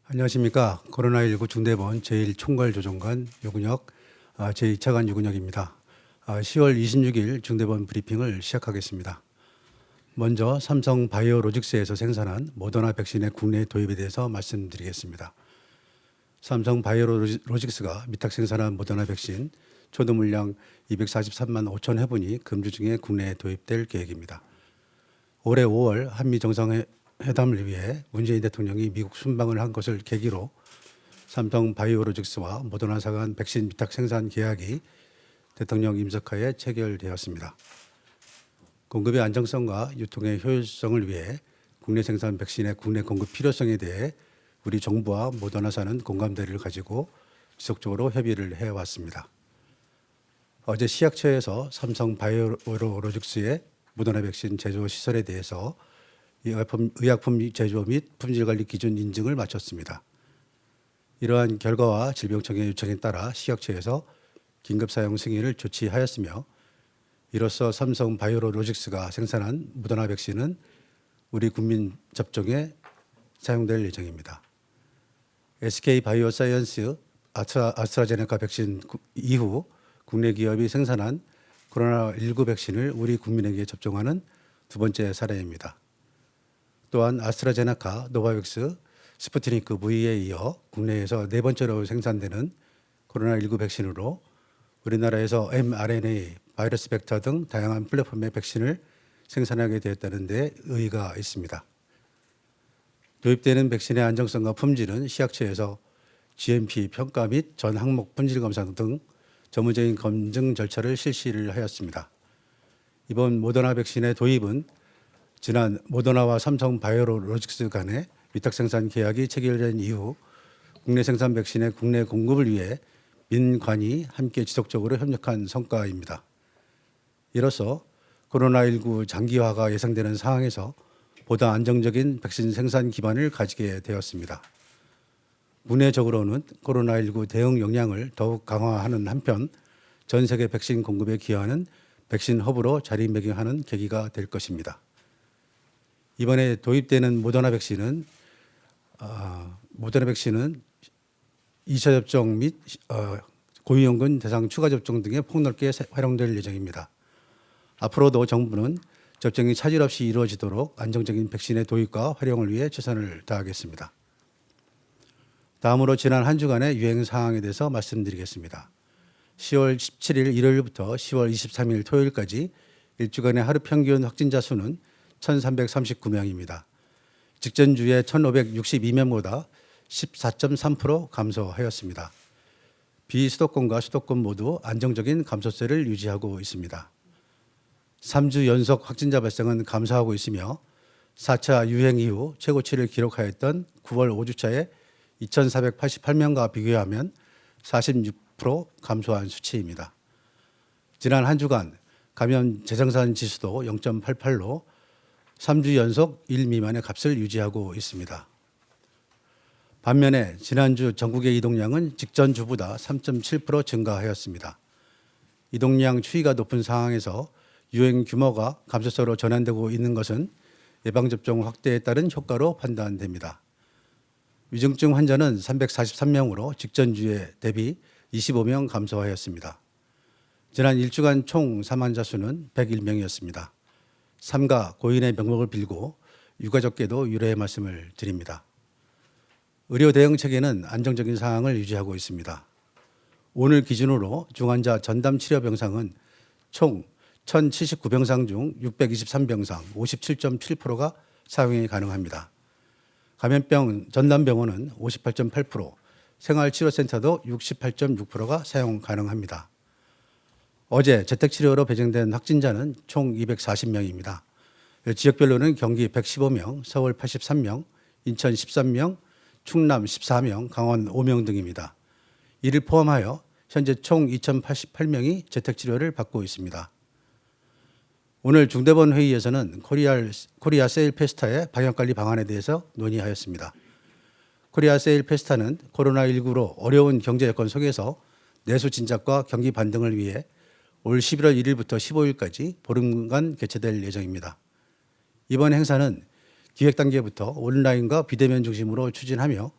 안녕하십니까. 코로나19 중대본 제1총괄조정관 유근혁, 제2차관 유근혁입니다. 10월 26일 중대본 브리핑을 시작하겠습니다. 먼저 삼성 바이오로직스에서 생산한 모더나 백신의 국내 도입에 대해서 말씀드리겠습니다. 삼성 바이오로직스가 위탁 생산한 모더나 백신 초도 물량 243만 5천 회분이 금주 중에 국내에 도입될 계획입니다. 올해 5월 한미 정상회담을 위해 문재인 대통령이 미국 순방을 한 것을 계기로 삼성 바이오로직스와 모더나사 간 백신 위탁 생산 계약이 대통령 임석하에 체결되었습니다. 공급의 안정성과 유통의 효율성을 위해 국내 생산 백신의 국내 공급 필요성에 대해 우리 정부와 모더나사는 공감대를 가지고 지속적으로 협의를 해왔습니다. 어제 시약처에서 삼성 바이오로직스의 모더나 백신 제조 시설에 대해서 의약품 제조 및 품질관리 기준 인증을 마쳤습니다. 이러한 결과와 질병청의 요청에 따라 시약처에서 긴급 사용 승인을 조치하였으며 이로써 삼성 바이오로직스가 생산한 모더나 백신은 우리 국민 접종에 사용될 예정입니다. SK 바이오사이언스 아스트라제네카 백신 이후 국내 기업이 생산한 코로나19 백신을 우리 국민에게 접종하는 두 번째 사례입니다. 또한 아스트라제네카, 노바백스, 스푸트니크 V에 이어 국내에서 네 번째로 생산되는 코로나19 백신으로 우리나라에서 mRNA, 바이러스 벡터 등 다양한 플랫폼의 백신을 생산하게 되었다는 데 의의가 있습니다. 도입되는 백신의 안정성과 품질은 시약처에서 GMP 평가 및 전 항목 품질 검사 등 전문적인 검증 절차를 실시를 하였습니다. 이번 모더나 백신의 도입은 지난 모더나와 삼성 바이오로직스 간의 위탁 생산 계약이 체결된 이후 국내 생산 백신의 국내 공급을 위해 민관이 함께 지속적으로 협력한 성과입니다. 이로써 코로나19 장기화가 예상되는 상황에서 보다 안정적인 백신 생산 기반을 가지게 되었습니다. 문해적으로는 코로나19 대응 역량을 더욱 강화하는 한편 전 세계 백신 공급에 기여하는 백신 허브로 자리매김하는 계기가 될 것입니다. 이번에 도입되는 모더나 백신은 2차 접종 및 고위험군 대상 추가 접종 등에 폭넓게 활용될 예정입니다. 앞으로도 정부는 접종이 차질 없이 이루어지도록 안정적인 백신의 도입과 활용을 위해 최선을 다하겠습니다. 다음으로 지난 한 주간의 유행 상황에 대해서 말씀드리겠습니다. 10월 17일 일요일부터 10월 23일 토요일까지 일주간의 하루 평균 확진자 수는 1,339명입니다. 직전주의 1,562명보다 14.3% 감소하였습니다. 비수도권과 수도권 모두 안정적인 감소세를 유지하고 있습니다. 3주 연속 확진자 발생은 감소하고 있으며 4차 유행 이후 최고치를 기록하였던 9월 5주차에 2,488명과 비교하면 46% 감소한 수치입니다. 지난 한 주간 감염 재생산 지수도 0.88로 3주 연속 1 미만의 값을 유지하고 있습니다. 반면에 지난주 전국의 이동량은 직전 주보다 3.7% 증가하였습니다. 이동량 추이가 높은 상황에서 유행 규모가 감소세로 전환되고 있는 것은 예방접종 확대에 따른 효과로 판단됩니다. 위중증 환자는 343명으로 직전주에 대비 25명 감소하였습니다. 지난 일주간 총 사망자 수는 101명이었습니다. 삼가 고인의 명목을 빌고 유가족께도 유례의 말씀을 드립니다. 의료 대응 체계는 안정적인 상황을 유지하고 있습니다. 오늘 기준으로 중환자 전담 치료 병상은 총 1,079병상 중 623병상 57.7%가 사용이 가능합니다. 감염병 전담병원은 58.8%, 생활치료센터도 68.6%가 사용 가능합니다. 어제 재택치료로 배정된 확진자는 총 240명입니다. 지역별로는 경기 115명, 서울 83명, 인천 13명, 충남 14명, 강원 5명 등입니다. 이를 포함하여 현재 총 2,088명이 재택치료를 받고 있습니다. 오늘 중대본 회의에서는 코리아 세일 페스타의 방역관리 방안에 대해서 논의하였습니다. 코리아 세일 페스타는 코로나19로 어려운 경제 여건 속에서 내수 진작과 경기 반등을 위해 올 11월 1일부터 15일까지 보름간 개최될 예정입니다. 이번 행사는 기획 단계부터 온라인과 비대면 중심으로 추진하며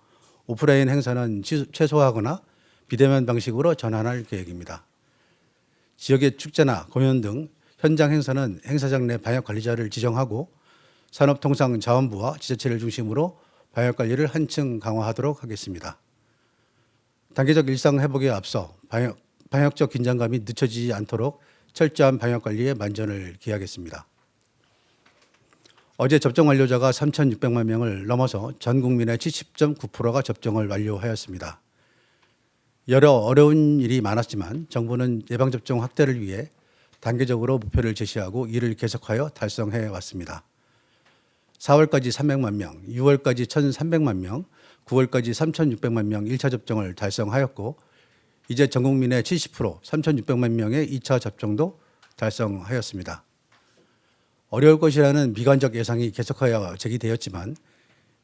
오프라인 행사는 최소화하거나 비대면 방식으로 전환할 계획입니다. 지역의 축제나 공연 등 현장 행사는 행사장 내 방역 관리자를 지정하고 산업통상자원부와 지자체를 중심으로 방역 관리를 한층 강화하도록 하겠습니다. 단계적 일상 회복에 앞서 방역적 긴장감이 늦춰지지 않도록 철저한 방역 관리에 만전을 기하겠습니다. 어제 접종 완료자가 3,600만 명을 넘어서 전 국민의 70.9%가 접종을 완료하였습니다. 여러 어려운 일이 많았지만 정부는 예방접종 확대를 위해 단계적으로 목표를 제시하고 이를 계속하여 달성해 왔습니다. 4월까지 300만 명, 6월까지 1,300만 명, 9월까지 3,600만 명 1차 접종을 달성하였고 이제 전 국민의 70%, 3,600만 명의 2차 접종도 달성하였습니다. 어려울 것이라는 미관적 예상이 계속하여 제기되었지만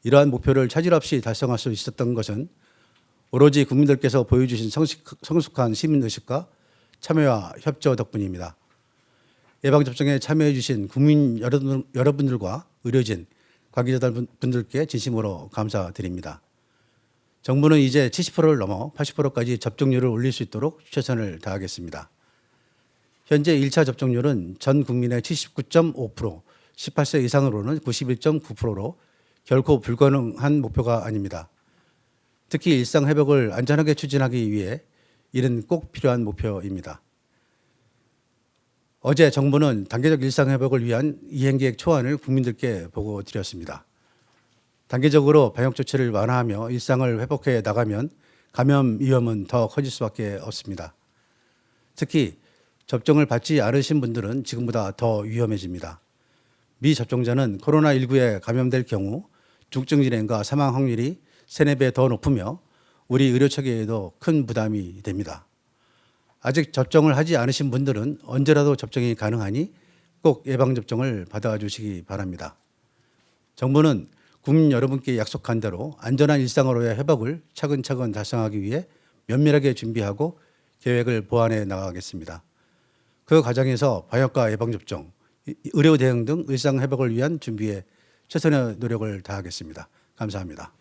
이러한 목표를 차질 없이 달성할 수 있었던 것은 오로지 국민들께서 보여주신 성숙한 시민의식과 참여와 협조 덕분입니다. 예방접종에 참여해 주신 국민 여러분들과 의료진, 관계자분들께 진심으로 감사드립니다. 정부는 이제 70%를 넘어 80%까지 접종률을 올릴 수 있도록 최선을 다하겠습니다. 현재 1차 접종률은 전 국민의 79.5%, 18세 이상으로는 91.9%로 결코 불가능한 목표가 아닙니다. 특히 일상 회복을 안전하게 추진하기 위해 이는 꼭 필요한 목표입니다. 어제 정부는 단계적 일상 회복을 위한 이행계획 초안을 국민들께 보고 드렸습니다. 단계적으로 방역 조치를 완화하며 일상을 회복해 나가면 감염 위험은 더 커질 수밖에 없습니다. 특히 접종을 받지 않으신 분들은 지금보다 더 위험해집니다. 미접종자는 코로나19에 감염될 경우 중증 진행과 사망 확률이 3, 4배 더 높으며 우리 의료 체계에도 큰 부담이 됩니다. 아직 접종을 하지 않으신 분들은 언제라도 접종이 가능하니 꼭 예방접종을 받아주시기 바랍니다. 정부는 국민 여러분께 약속한 대로 안전한 일상으로의 회복을 차근차근 달성하기 위해 면밀하게 준비하고 계획을 보완해 나가겠습니다. 그 과정에서 방역과 예방접종, 의료 대응 등 일상 회복을 위한 준비에 최선의 노력을 다하겠습니다. 감사합니다.